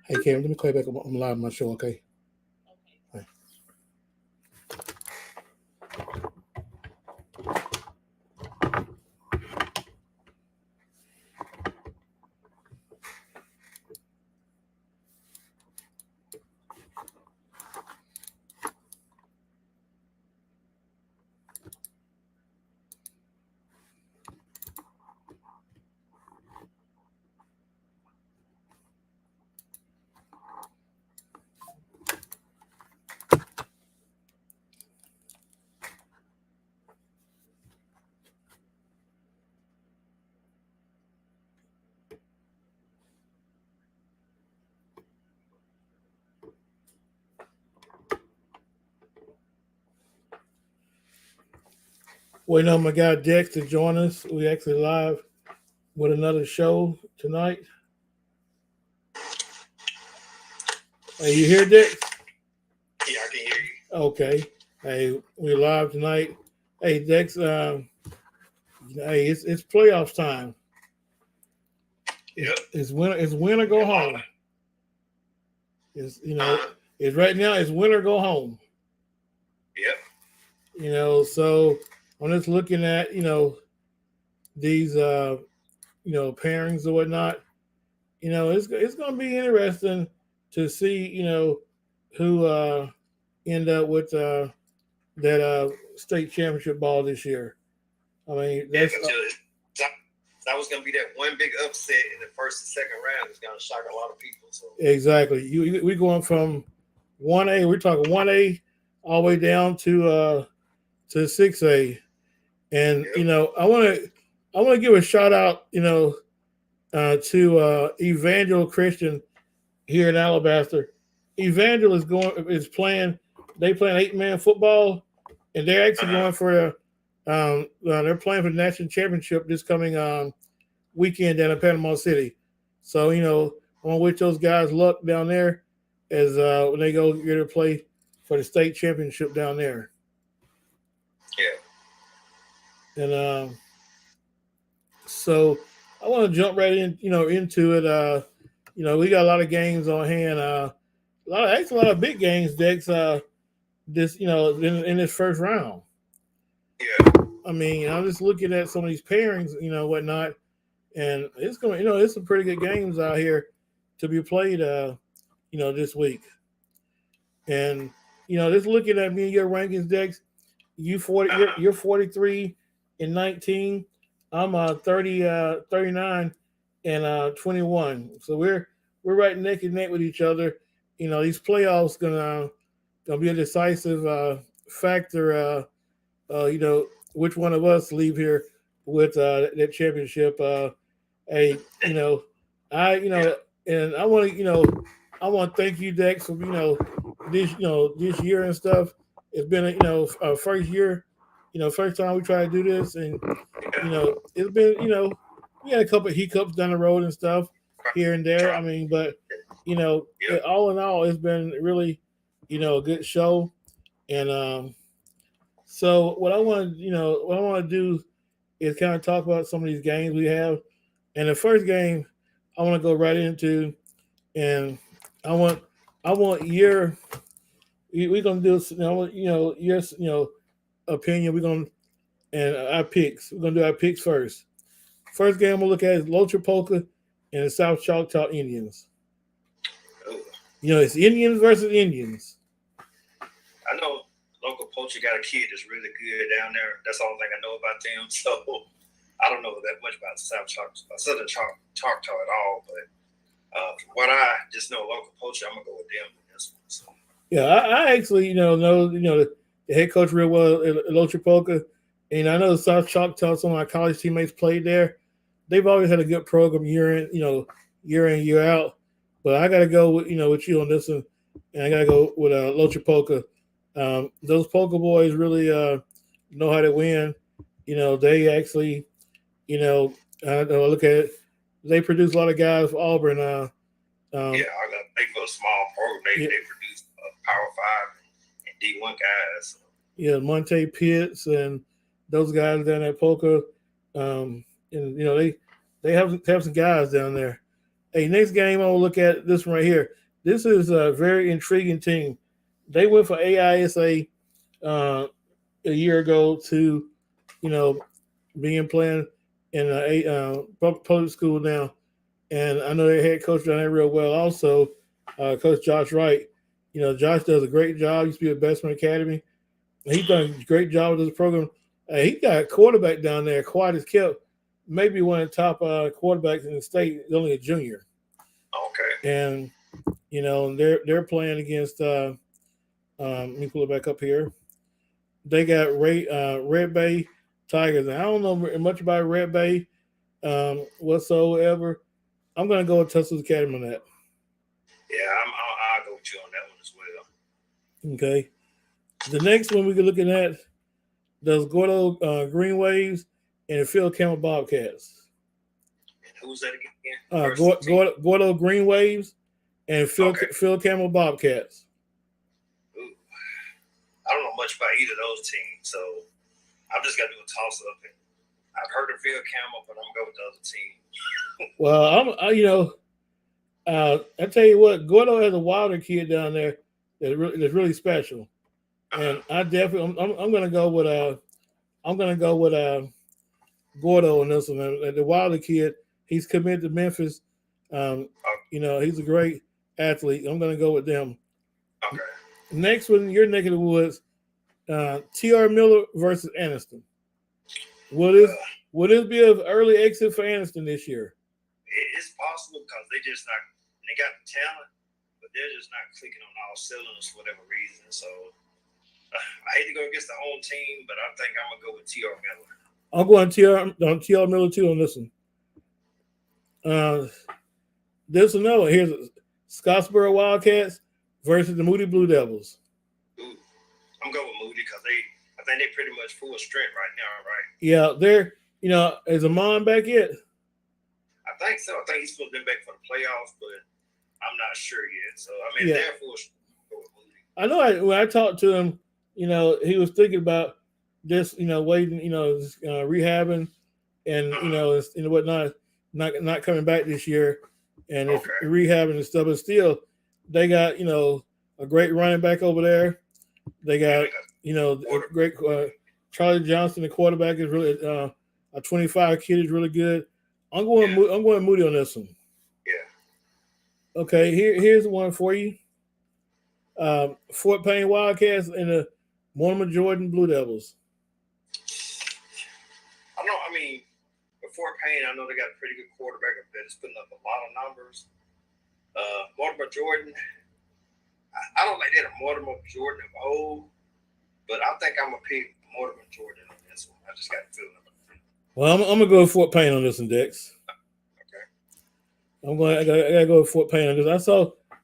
Hey, Cam, let me call you back. I'm live on my show, okay? Okay. Waiting on my guy Dex to join us. We actually live with another show tonight. Hey, you hear Dex? Yeah, I can hear you. Okay. Hey, we live tonight. Hey, Dex. Hey, it's playoffs time. Yep. It's win or go home. It's it's right now. It's win or go home. Yep. So I'm just looking at these pairings or whatnot. It's going to be interesting to see who end up with that state championship ball this year. I mean, that's that was going to be that one big upset in the first and second round. It's going to shock a lot of people. So exactly, we going from 1A. We're talking 1A all the way down to 6A, and yep. I want to give a shout out to Evangel Christian here in Alabaster. Evangel is playing. They playing 8-man football, and they're actually going for they're playing for the national championship this coming weekend down in Panama City. So I want to wish those guys luck down there as when they go get to play for the state championship down there. Yeah. And so I want to jump right into it. We got a lot of games on hand. A lot of big games, Dex. This in this first round. Yeah. I mean, I'm just looking at some of these pairings, whatnot, and it's going. It's some pretty good games out here to be played. This week, and just looking at me and your rankings, Dex. You're 43 and 19. I'm 39 and 21. So we're right neck and neck with each other. These playoffs gonna be a decisive factor. Which one of us leave here with that championship? Hey, and I want to thank you, Dex, for this year and stuff. It's been a first year, first time we try to do this, and it's been we had a couple of hiccups down the road and stuff here and there. I mean, but all in all, it's been really a good show. And so what I want to do is kind of talk about some of these games we have. And the first game I want to go right into, and I want your we're gonna do your opinion. We're gonna and our picks. We're gonna do our picks first. First game we'll look at is Lochapoka and the South Choctaw Indians. It's Indians versus Indians. I know local poacher got a kid that's really good down there. That's the only thing I know about them. So I don't know that much about Southern Choctaw at all. But from what I just know, local poacher, I'm gonna go with them in this one. So. Yeah, I actually know the head coach real well at Lochapoka, and I know the South Choctaw. Some of my college teammates played there. They've always had a good program year in year out. But I got to go with you on this one, and I got to go with Lochapoka. Those Polka boys really know how to win. They actually, I look at it. They produce a lot of guys for Auburn. I got to think for a small program. They produce Power 5 and D1 guys. So. Yeah, Monte Pitts and those guys down at Polka. And they have some guys down there. Hey, next game I will look at this one right here. This is a very intriguing team. They went for AISA a year ago to, you know, being playing in public school now, and I know their head coach done that real well. Also, Coach Josh Wright. Josh does a great job. He used to be at Bestman Academy. He's done a great job with this program. He got a quarterback down there, quiet as kept, maybe one of the top quarterbacks in the state. He's only a junior. Okay. And they're playing against. Let me pull it back up here. They got Red Bay Tigers. And I don't know much about Red Bay whatsoever. I'm going to go with Tuscaloosa Academy on that. Yeah, I'll go with you on that one as well. Okay. The next one we're looking at, those Gordo Green Waves and the Phil Campbell Bobcats. And who's that again? Gordo Green Waves and Phil Campbell Bobcats. Ooh. I don't know much about either of those teams, so I've just got to do a toss up. I've heard of Phil Campbell, but I'm going to go with the other team. Well, I tell you what, Gordo has a Wilder kid down there that's really special, and I definitely I'm going to go with Gordo on this one. The Wilder kid, he's committed to Memphis. He's a great athlete. I'm going to go with them. Okay. Next one, your neck of the woods, T.R. Miller versus Anniston. Will this be an early exit for Anniston this year? It's possible because they got the talent, but they're just not clicking on all cylinders for whatever reason. So I hate to go against the home team, but I think I'm gonna go with T.R. Miller. I'm going T.R. Miller too on this one. This another one. Here's Scottsboro Wildcats versus the Moody Blue Devils. Ooh, I'm going with Moody because I think they're pretty much full strength right now, right? Yeah, they're is Amon back yet? I think so. I think he's supposed to be back for the playoffs, but I'm not sure yet. So they're full strength. I know. When I talked to him, he was thinking about this, waiting, rehabbing, and whatnot, not coming back this year, and rehabbing and stuff. But still, they got a great running back over there. They got a great Charlie Johnson, the quarterback, is really a 25 kid is really good. I'm going Moody on this one. Yeah. Okay, here's one for you. Fort Payne Wildcats and the Mortimer Jordan Blue Devils. I know. For Fort Payne, I know they got a pretty good quarterback up there that's putting up a lot of numbers. Mortimer Jordan, I don't like that a Mortimer Jordan of old, but I think I'm gonna pick Mortimer Jordan on this one. I just got a feeling about it. Well, I'm gonna go with Fort Payne on this one, Dex. Okay. I gotta go with Fort Payne on this.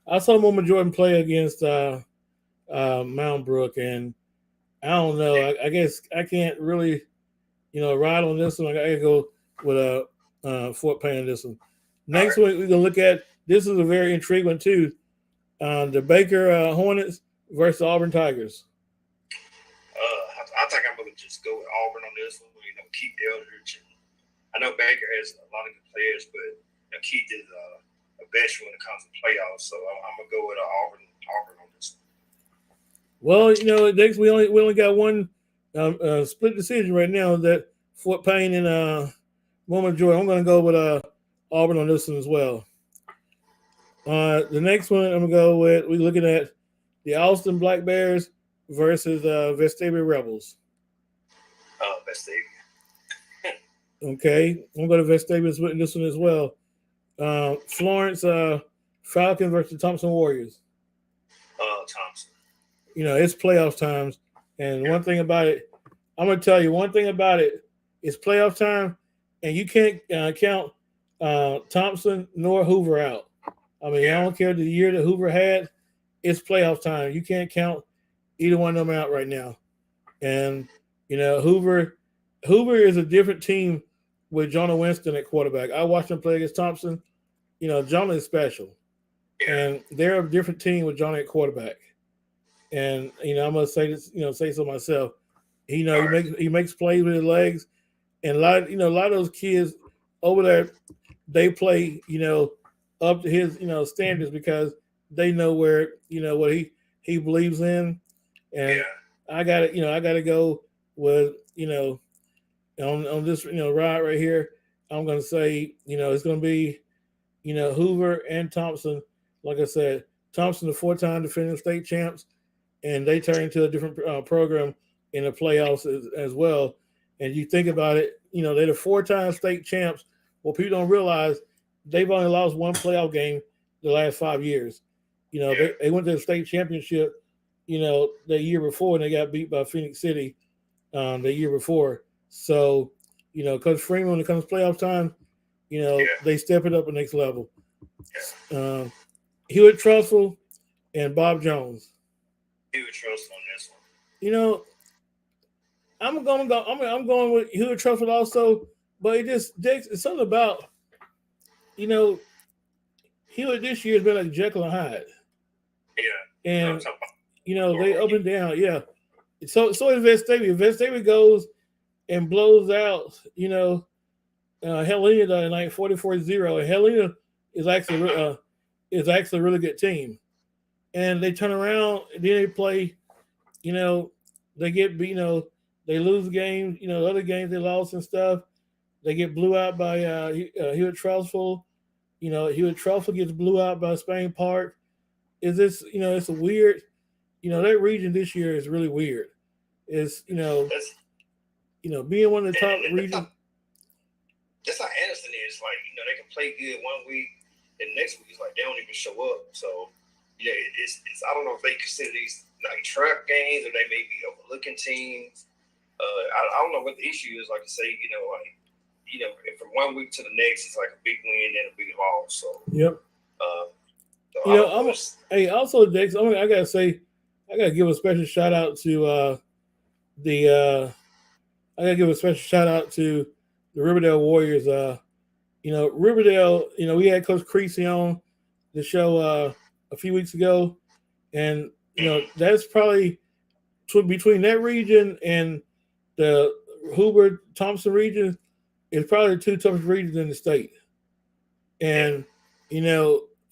I saw Mortimer Jordan play against Mount Brook, and I don't know. I guess I can't really, ride on this one. I gotta go with Fort Payne on this one. Next one we're gonna look at. This is a very intriguing one too. The Baker Hornets versus Auburn Tigers. I think I'm gonna just go with Auburn on this one. Keith Eldridge. I know Baker has a lot of good players, but Keith is a veteran when it comes to playoffs. So I'm gonna go with Auburn on this one. Well, Dex, we only got one split decision right now. That Fort Payne and Mortimer Jordan. I'm gonna go with Auburn on this one as well. The next one I'm gonna go with. We're looking at the Austin Black Bears versus Vestavia Rebels. Vestavia. Okay, I'm going to Vestavia in this one as well. Florence Falcons versus Thompson Warriors. Thompson. It's playoff times, and one thing about it, I'm going to tell you one thing about it. It's playoff time, and you can't count Thompson nor Hoover out. I don't care the year that Hoover had. It's playoff time. You can't count either one of them out right now. And Hoover is a different team with Jonah Winston at quarterback. I watched him play against Thompson. Jonah is special, and they're a different team with Jonah at quarterback. And I'm gonna say this, say so myself. He makes plays with his legs, and a lot of those kids over there, they play, up to his, standards because they know where, what he believes in, and Yeah. I got to go with, on this, ride right here. I'm going to say, it's going to be, Hoover and Thompson. Like I said, Thompson, the 4-time defending state champs, and they turn into a different program in the playoffs as well. And you think about it, they're the 4-time state champs. What people don't realize, they've only lost one playoff game the last 5 years. Yeah. They went to the state championship, the year before, and they got beat by Phoenix City the year before. So, Coach Freeman, when it comes to playoff time, Yeah. they step it up the next level. Yeah. Hewitt Trussell and Bob Jones. He would trust on this one. You know, I'm going to go. I'm going with Hewitt Trussell also, but it's something about you know Hewitt this year has been like Jekyll and Hyde, Yeah. I'm and talking about they up and down. Yeah. So is Vestavia. Vestavia goes and blows out. Helena tonight 44-0, and Helena is actually a really good team. And they turn around, and then they play. You know, they get they lose games. Other games they lost and stuff. They get blew out by Hewitt Trussell. Hewitt Trussell gets blew out by Spain Park. Is this it's a weird. That region this year is really weird. It's that's being one of the top and regions. that's how Anderson is. Like, they can play good one week, and next week it's like they don't even show up. So yeah, it's I don't know if they consider these like trap games or they may be overlooking teams. I don't know what the issue is. Like I say, from one week to the next, it's like a big win and a big loss. So Yep. So hey, also Dex, I gotta say, I gotta give a special shout out to I gotta give a special shout out to the Riverdale Warriors. Riverdale, we had Coach Creasy on the show a few weeks ago, and that's probably between that region and the Hoover Thompson region is probably the two toughest regions in the state. And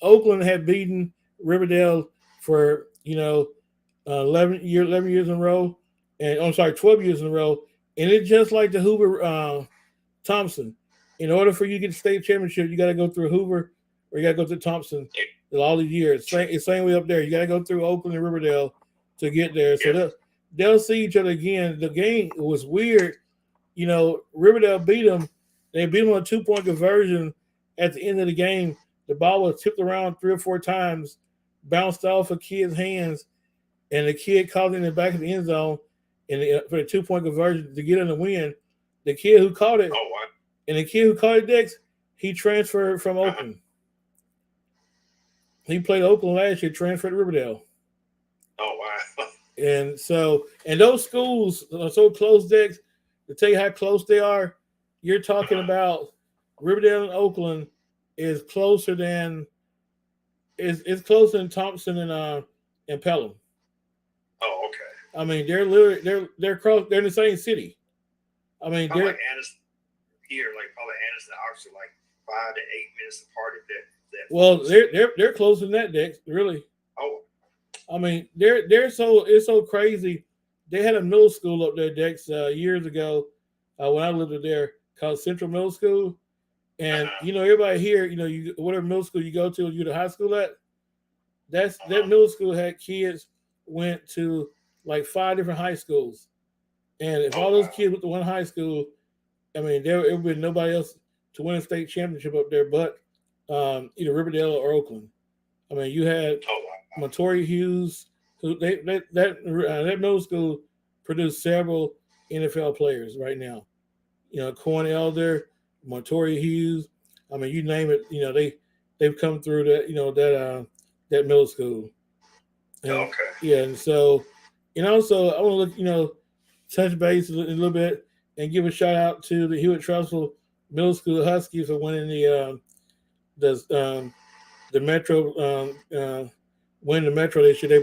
Oakland had beaten Riverdale for 11 years in a row, and I'm sorry, 12 years in a row, and it's just like the Hoover Thompson. In order for you to get the state championship, you got to go through Hoover or you got to go through Thompson. All these years, same way up there. You got to go through Oakland and Riverdale to get there. So they'll see each other again. The game was weird. Riverdale beat them. They beat them on a 2-point conversion at the end of the game. The ball was tipped around 3 or 4 times, bounced off a kid's hands, and the kid caught it in the back of the end zone for the 2-point conversion to get in the win. The kid who caught it, and the kid who caught it, Dex, he transferred from Oakland. He played Oakland last year, transferred to Riverdale. Oh, wow. And those schools are so close, Dex, to tell you how close they are, you're talking about Riverdale and Oakland is closer than Thompson and Pelham. Oh, okay. I mean, they're literally they're in the same city. I mean, they're like Anderson here, like probably Anderson and Oxford, like 5 to 8 minutes apart. They're closer than that, Dex. Really. Oh. I mean, it's so crazy. They had a middle school up there, Dex, years ago when I lived there called Central Middle School. And everybody here, whatever middle school you go to, you to high school at. That middle school had kids went to like 5 different high schools, and if all those kids went to one high school, I mean, there would be nobody else to win a state championship up there, but either Riverdale or Oakland. I mean, you had Montoya Hughes, who that middle school produced several NFL players right now. Corn Elder, Montoya Hughes. I mean, you name it. They've come through that that middle school. And, yeah, and so so I want to look touch base a little bit and give a shout out to the Hewitt Trussell Middle School Huskies for winning the Metro winning the Metro this year.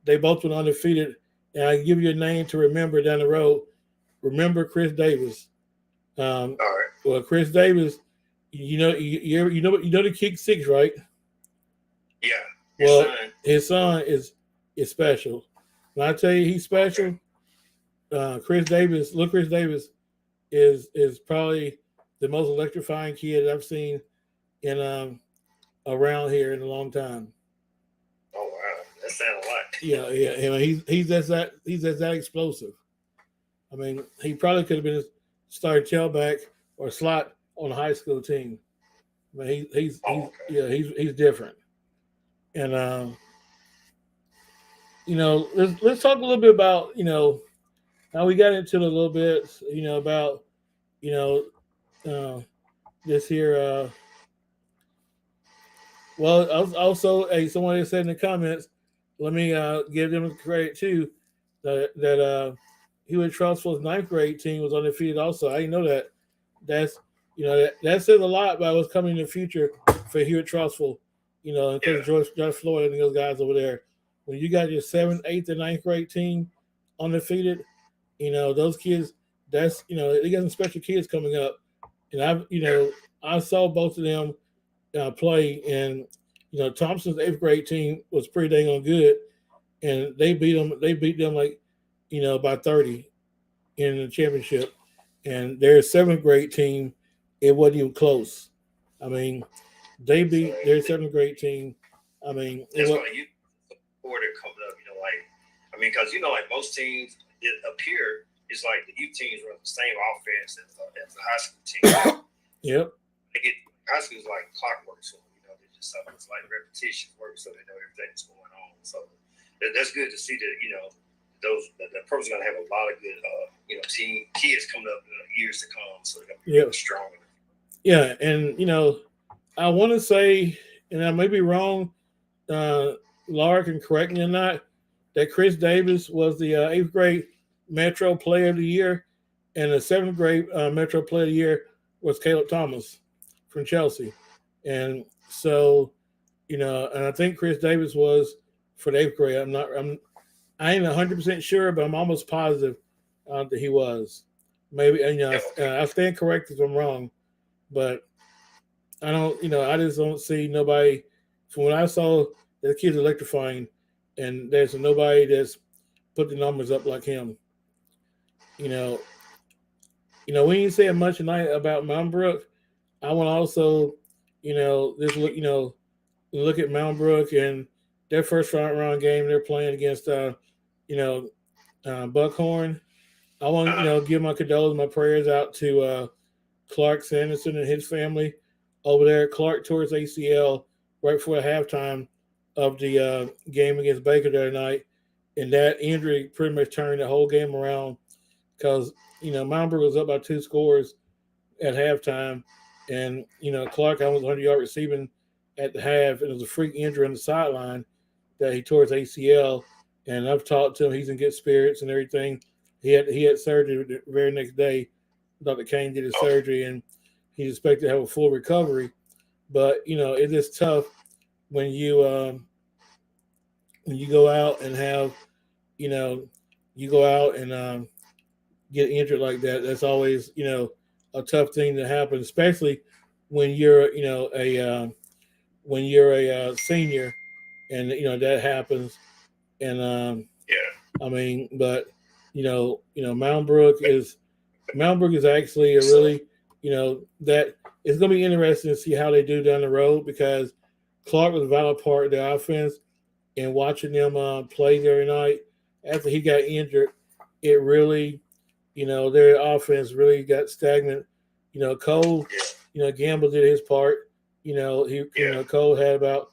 They both went undefeated, and I give you a name to remember down the road. Remember Chris Davis. Um, All right. well, Chris Davis, you know the kick six, right? Yeah. Your Well, son. his son is special. When I tell you he's Okay. special, Chris Davis is probably the most electrifying kid I've seen in around here in a long time. Oh wow, that sounds a lot. Yeah, yeah. I mean, he's just that explosive. I mean, he probably could have been a starting tailback or slot on a high school team. I mean, Oh okay. he's different. And let's talk a little bit about how we got into it a little bit. About you know uh, this here. Well, also, hey, someone said in the comments, let me give them credit too, that Hewitt Trustful's ninth grade team was undefeated. Also, I didn't know that. That's that says a lot about what's coming in the future for Hewitt Trustful. And Coach Yeah. George Floyd and those guys over there. When you got your seventh, eighth, and ninth grade team undefeated, those kids. That's they got some special kids coming up, and Yeah. I saw both of them play, and Thompson's eighth grade team was pretty dang on good, and they beat them. They beat them like by 30 in the championship, and their seventh grade team, it wasn't even close. I mean, they So beat their seventh grade team. I mean, it that's was why you order coming up. Like I mean, because like most teams it appear it's like the youth teams run the same offense as the high school team. yep, They get high school is like clockwork, so they just it's like repetition work, so they know everything's going on. So that's good to see that those the pro's gonna have a lot of good team kids coming up in the years to come, so they're gonna be yep, really strong. yeah, and I want to say, and I may be wrong. Uh, Laura can correct me or not. That Chris Davis was the eighth grade Metro Player of the Year, and the seventh grade Metro Player of the Year was Caleb Thomas from Chelsea. And so, and I think Chris Davis was for the eighth grade. I ain't 100% sure, but I'm almost positive that he was. Maybe, Yeah, okay. I stand corrected if I'm wrong, but I don't, I just don't see nobody. From what I saw, the kid's electrifying, and there's nobody that's put the numbers up like him. You know, we ain't saying much tonight about Mount Brook. I want to also, just look at Mount Brook and their first round game. They're playing against, you know, Buckhorn. I want to, Uh-huh. give my condolences, my prayers out to Clark Sanderson and his family over there. Clark tore his ACL right before halftime of the game against Baker the other night, and that injury pretty much turned the whole game around because Mount Brook was up by two scores at halftime, and Clark almost 100-yard receiving at the half, and it was a freak injury on the sideline that he tore his ACL. And I've talked to him; he's in good spirits and everything. He had surgery the very next day. Dr. Kane did his Okay. surgery, and he's expected to have a full recovery. But it is tough when you go out and have you know you go out and get injured like that. That's always a tough thing to happen, especially when you're when you're a senior, and that happens. And Yeah. I mean, but Mount Brook is actually a So really that it's going to be interesting to see how they do down the road because Clark was a vital part of the offense, and watching them play the other night after he got injured, it really their offense really got stagnant. Cole, yeah. Gamble did his part. Yeah. Cole had about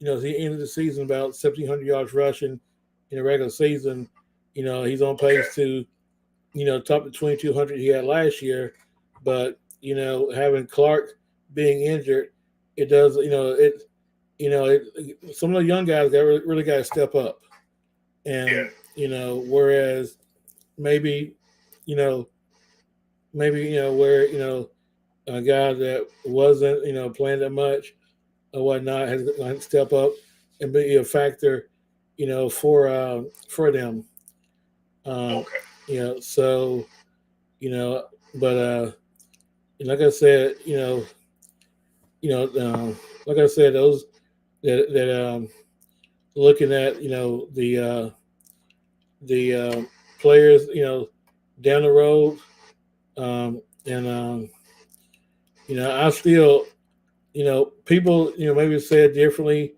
he ended the season about 1,700 yards rushing in the regular season. He's on Okay. pace to top the 2,200 he had last year. But having Clark being injured, it does some of the young guys got really got to step up, Yeah. and whereas maybe you know where a guy that wasn't playing that much or whatnot has to step up and be a factor for them. Um, Okay. so but like I said, like I said, those that looking at the players down the road, and I still people maybe say it differently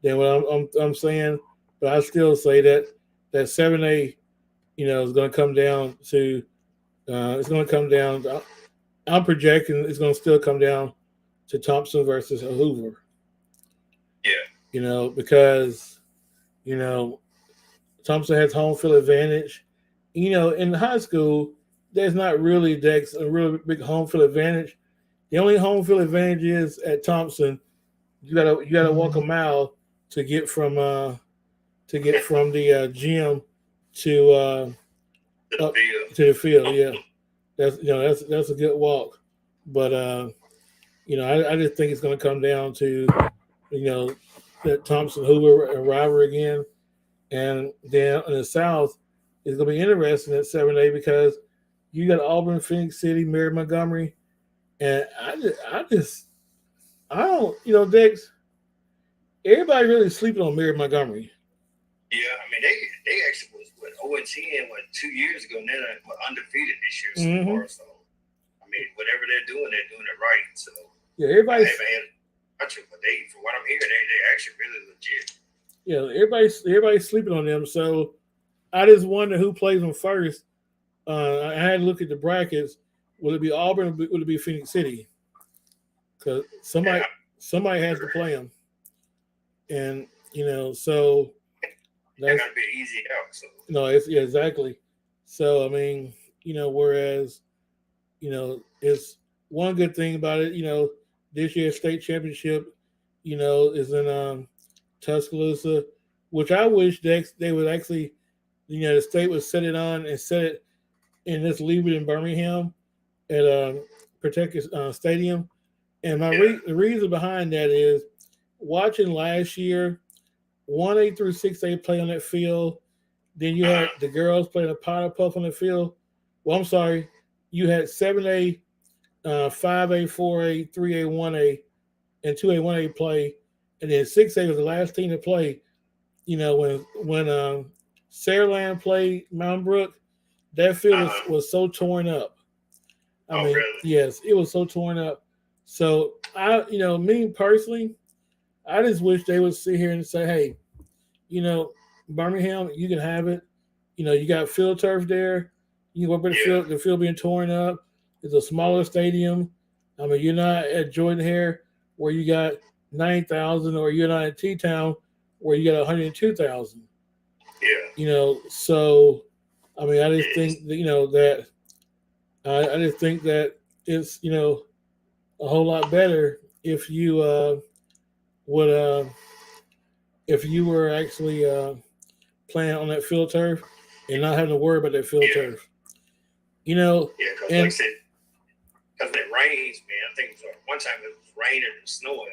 than what I'm saying, but I still say that 7A is going to come down to it's going to come down. I'm projecting it's going to still come down to Thompson versus Hoover. Yeah. Because you know Thompson has home field advantage. In high school, there's not really Dex a real big home field advantage. The only home field advantage is at Thompson. You gotta walk a mile to get from the gym to To the up field. to the field. Yeah, that's a good walk. But I just think it's going to come down to you know that Thompson Hoover rivalry again, and then in the South, it's going to be interesting at 7A because you got Auburn, Phoenix City, Mary Montgomery, and I don't Dex. Everybody really sleeping on Mary Montgomery. Yeah, I mean they actually was 0-10 2 years ago, and they're undefeated this year so Mm-hmm. far. So I mean, whatever they're doing it right. So Yeah, I everybody's haven't had much of, but from what I'm hearing, they actually really legit. everybody's sleeping on them. So I just wonder who plays them first. I had to look at the brackets. Will it be Auburn? Or will it be Phoenix City? Because somebody Yeah, somebody has to play them, and so they're that's gonna be an easy out. So no, it's yeah, exactly. So I mean, whereas it's one good thing about it. This year's state championship, is in Tuscaloosa, which I wish they would actually, the state would set it on and set it and just leave it in Birmingham at Protected Stadium. And yeah, the reason behind that is watching last year, 1A through 6A play on that field. Then you had uh-huh. the girls playing a powder puff on the field. Well, I'm sorry, you had 7A, 5A, 4A, 3A, 1A, and 2A, 1A play, and then 6A was the last team to play. When Saraland played Mount Brook, that field was, Uh-huh. was so torn up. I Oh mean, really? yes, it was so torn up. So me personally, I just wish they would sit here and say, hey, you know, Birmingham, you can have it. You got field turf there. You can go up at Yeah, the field being torn up. It's a smaller stadium. I mean, you're not at Jordan Hare where you got 9,000, or you're not at T Town where you got 102,000. yeah. So I mean, I just It's, think that, that I just think that it's a whole lot better if you would if you were actually playing on that field turf and not having to worry about that field yeah, turf. You know, yeah. Because like I and said, because it rains, man. I think one time it was raining and snowing.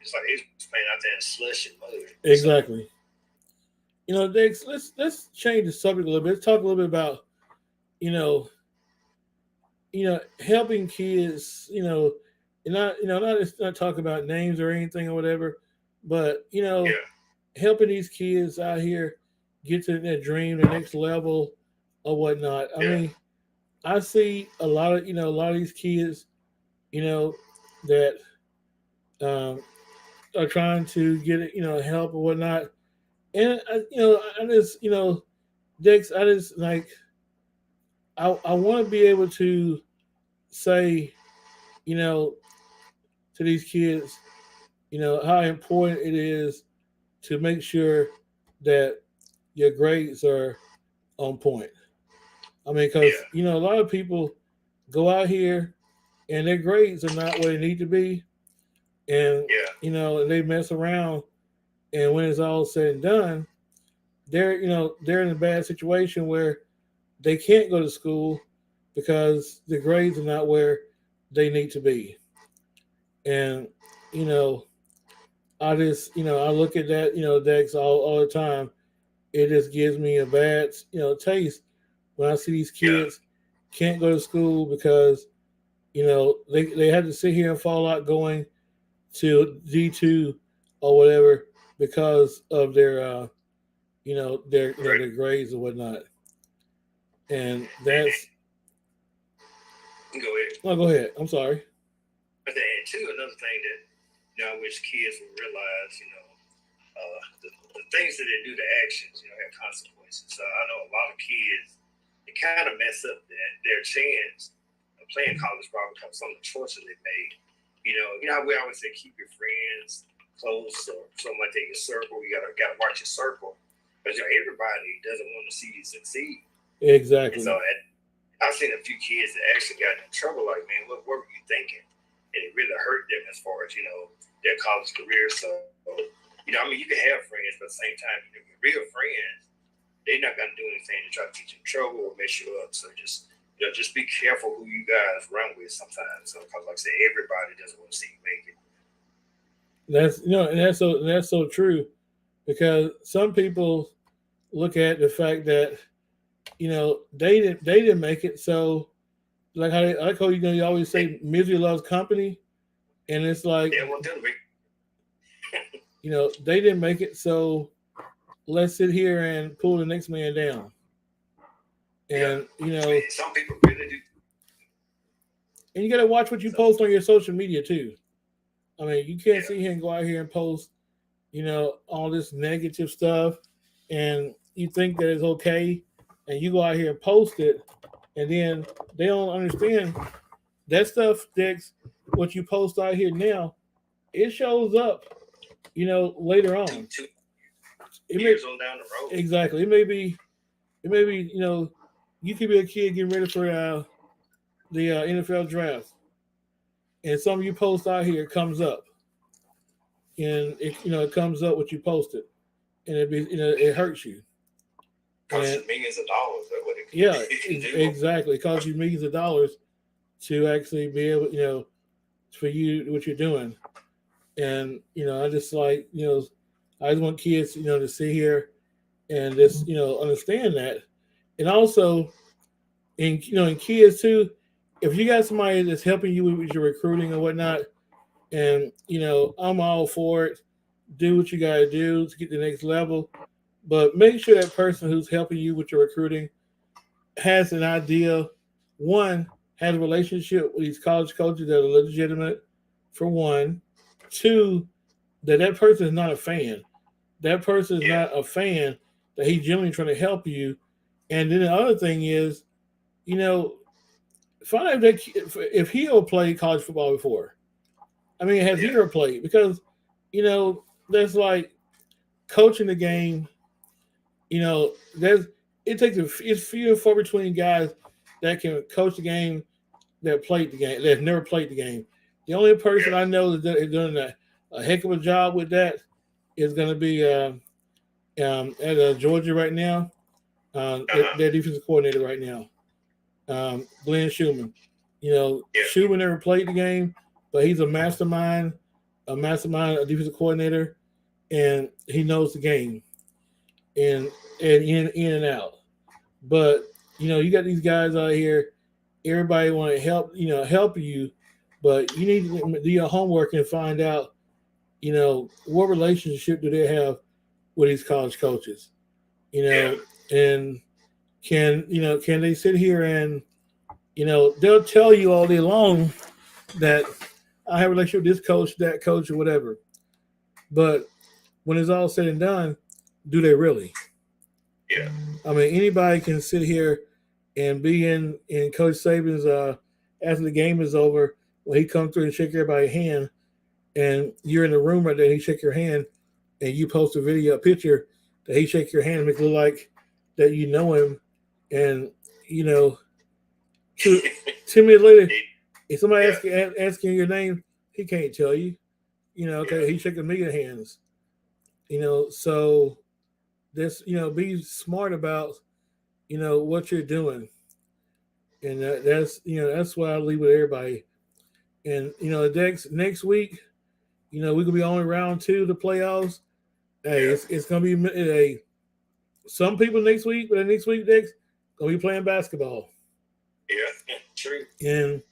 It's like they was playing out there in slush and mud. So exactly. Dex, let's change the subject a little bit. Let's talk a little bit about you know, helping kids. And not talking about names or anything or whatever, but yeah, helping these kids out here get to their dream, the next level, or whatnot. I yeah, mean, I see a lot of these kids, you know, that um, are trying to get help or whatnot, and I just Dex, I just like I want to be able to say you know to these kids how important it is to make sure that your grades are on point. I mean, because yeah, a lot of people go out here and their grades are not where they need to be, and yeah, they mess around, and when it's all said and done, they're in a bad situation where they can't go to school because the grades are not where they need to be. And you know, I just I look at that Dex all the time. It just gives me a bad taste when I see these yeah, kids can't go to school because they had to sit here and fall out going to D2 or whatever because of their grades and whatnot. And that's Go ahead. no, go ahead. I'm sorry. But then too, another thing that I wish kids would realize, the things that they do, the actions, have consequences. So I know a lot of kids, they kind of mess up their chance of playing college ball because some of the choices they made. How we always say keep your friends close or something like that. Your circle, you gotta watch your circle, because everybody doesn't want to see you succeed. Exactly. And so I've seen a few kids that actually got in trouble. Like, man, what were you thinking? And it really hurt them as far as their college career. So you can have friends, but at the same time, your real friends, they're not gonna do anything to try to get you in trouble or mess you up. So just be careful who you guys run with sometimes. So, because like I said, everybody doesn't want to see you make it. And that's so true, because some people look at the fact that they didn't make it. So like how you always say misery loves company, and it's like they didn't make it, so let's sit here and pull the next man down. And some people really do. And you got to watch what you post on your social media too. I mean, you can't sit here and go out here and post, all this negative stuff, and you think that it's okay, and you go out here and post it, and then they don't understand that stuff. Dex, what you post out here now, it shows up, later on. 2 years on down the road. Exactly. It may be, you could be a kid getting ready for the NFL draft, and some of you post out here comes up, and it comes up what you posted, and it hurts you. Costs millions of dollars. Exactly. It costs you millions of dollars to actually be able, for you what you're doing. And I just I just want kids, to sit here and just understand that, and also in kids too. If you got somebody that's helping you with your recruiting or whatnot, and I'm all for it. Do what you got to do to get to the next level, but make sure that person who's helping you with your recruiting has an idea. One, has a relationship with these college coaches that are legitimate. For one, two, that person is not a fan. That person is not a fan. That he's genuinely trying to help you. And then the other thing is, find out if he ever played college football before. I mean, has he ever played? Because, there's like coaching the game. It's few and far between guys that can coach the game that played the game, that have never played the game. The only person I know that is doing a heck of a job with that is going to be at Georgia right now. Their defensive coordinator right now, Glenn Schumann. Schumann never played the game, but he's a mastermind, a defensive coordinator, and he knows the game, and in and out. But you got these guys out here. Everybody want to help you, but you need to do your homework and find out, what relationship do they have with these college coaches, and can they sit here and, they'll tell you all day long that I have a relationship with this coach, that coach, or whatever. But when it's all said and done, do they really? Yeah. I mean, anybody can sit here and be in Coach Saban's after the game is over, when he comes through and shake everybody's hand, and you're in the room right there, he shake your hand, and you post a picture that he shake your hand and make it look like that you know him, and 2 minutes later, if somebody asking your name, he can't tell you. Okay, he's shaking a million hands. So this, be smart about, what you're doing, and that's what I leave with everybody. And next week, we could be only round 2 of the playoffs. Hey, it's gonna be some people next week, next gonna be playing basketball. Yeah, true. And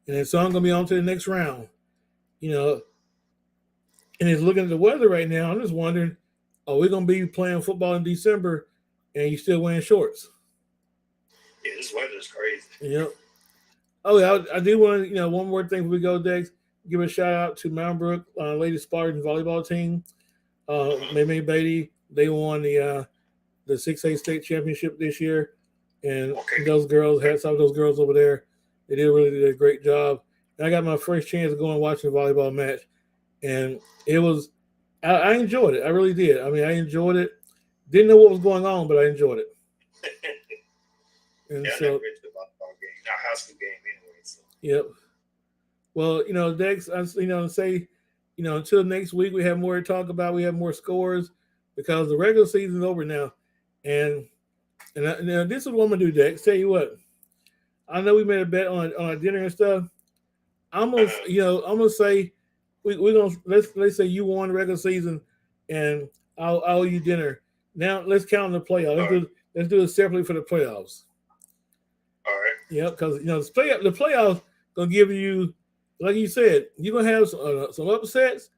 and then so I'm gonna be on to the next round. You know, and it's looking at the weather right now. I'm just wondering, are we gonna be playing football in December, and you still wearing shorts? Yeah, this weather is crazy. You know. Oh, yeah, I do want to, one more thing before we go, Dex. Give a shout out to Mountain Brook Lady Spartans volleyball team. May Beatty, they won the 6A state championship this year, and those girls, hats off to those girls over there. They really did a great job. And I got my first chance of going and watching a volleyball match, and it was, I enjoyed it. I really did. I mean, I enjoyed it. Didn't know what was going on, but I enjoyed it. And yeah, so, I never been to a volleyball game, not high school game anyway. So. Yep. Well, Dex, say, until next week we have more to talk about. We have more scores because the regular season's over now, and this is what I'm gonna do, Dex. Tell you what, I know we made a bet on a dinner and stuff. I'm gonna, I'm gonna say we're gonna let's say you won the regular season, and I'll owe you dinner. Now let's count the playoffs. Let's do it separately for the playoffs. All right. Yeah, because the playoffs gonna give you, like you said, you're gonna have some upsets.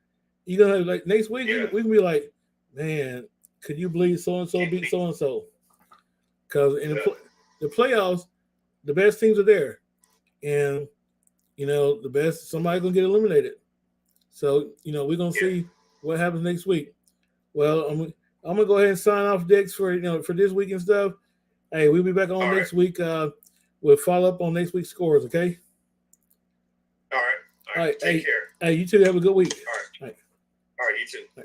You're gonna have, like, next week we can be like, man, could you believe so and so beat so and so? Because in the playoffs, the best teams are there, and the best somebody's gonna get eliminated. So we're gonna see what happens next week. Well, I'm gonna go ahead and sign off, Dex, for for this week and stuff. Hey, we'll be back on next week. We'll follow up on next week's scores, okay? All right. Take care. Hey, you two have a good week. All right. You too.